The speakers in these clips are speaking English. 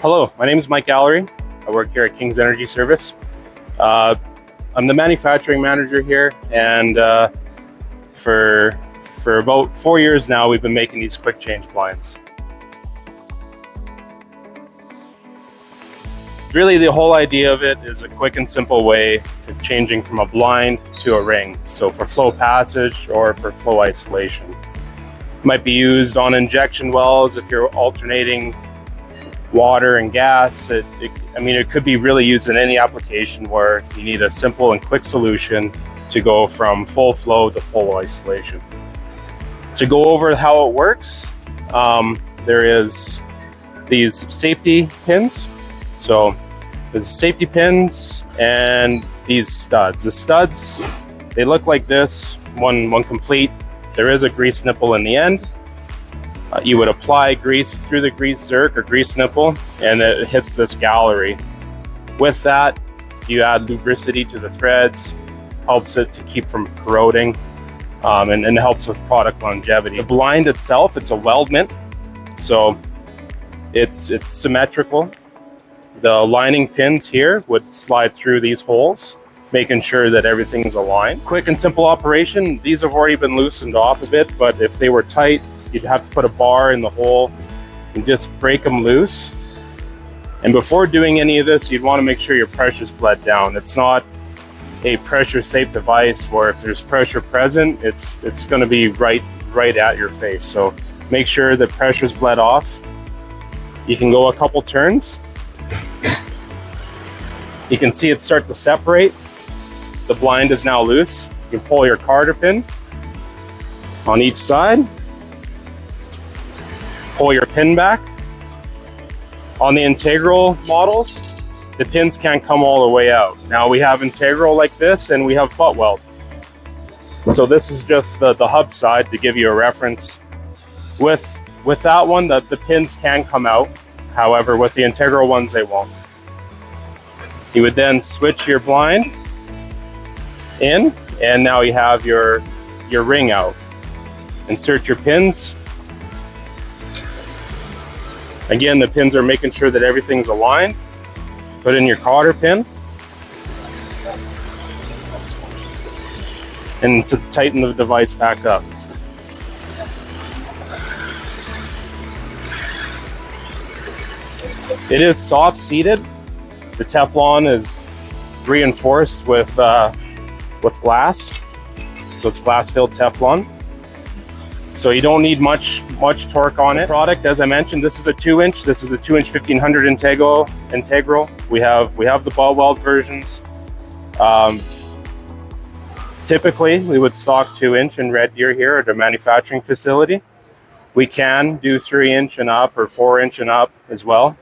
Hello, my name is Mike Allarie. I work here at King's Energy Service. I'm the manufacturing manager here, and for about 4 years now, we've been making these quick change blinds. Really, the whole idea of it is a quick and simple way of changing from a blind to a ring. So for flow passage or for flow isolation. It might be used on injection wells if you're alternating water and gas. It could be really used in any application where you need a simple and quick solution to go from full flow to full isolation. To go over how it works, there is these safety pins. So there's safety pins and these studs. The studs, they look like this, one complete. There is a grease nipple in the end. You would apply grease through the grease zerk or grease nipple, and it hits this gallery. With that, you add lubricity to the threads, helps it to keep from corroding, and helps with product longevity. The blind itself, it's a weldment, so it's symmetrical. The lining pins here would slide through these holes, making sure that everything's aligned. Quick and simple operation. These have already been loosened off a bit, but if they were tight, you'd have to put a bar in the hole and just break them loose. And before doing any of this, you'd want to make sure your pressure's bled down. It's not a pressure safe device where if there's pressure present, it's going to be right at your face. So make sure the pressure's bled off. You can go a couple turns. You can see it start to separate. The blind is now loose. You can pull your carder pin on each side. Pull your pin back. On the integral models, the pins can't come all the way out. Now we have integral like this, and we have butt weld. So this is just the hub side to give you a reference. With that one, the pins can come out. However, with the integral ones, they won't. You would then switch your blind in, and now you have your ring out. Insert your pins. Again, the pins are making sure that everything's aligned. Put in your cotter pin. And to tighten the device back up. It is soft seated. The Teflon is reinforced with glass. So it's glass filled Teflon. So you don't need much torque on it. Product, as I mentioned, this is a 2-inch. This is a 2-inch 1500 integral. We have the ball weld versions. Typically, we would stock 2-inch in Red Deer here at a manufacturing facility. We can do 3-inch and up or 4-inch and up as well.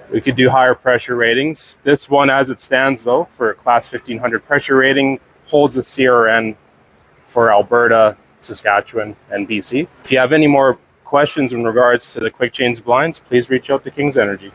We could do higher pressure ratings. This one, as it stands though, for a class 1500 pressure rating, holds a CRN for Alberta, Saskatchewan, and BC. If you have any more questions in regards to the quick change blinds, please reach out to King's Energy.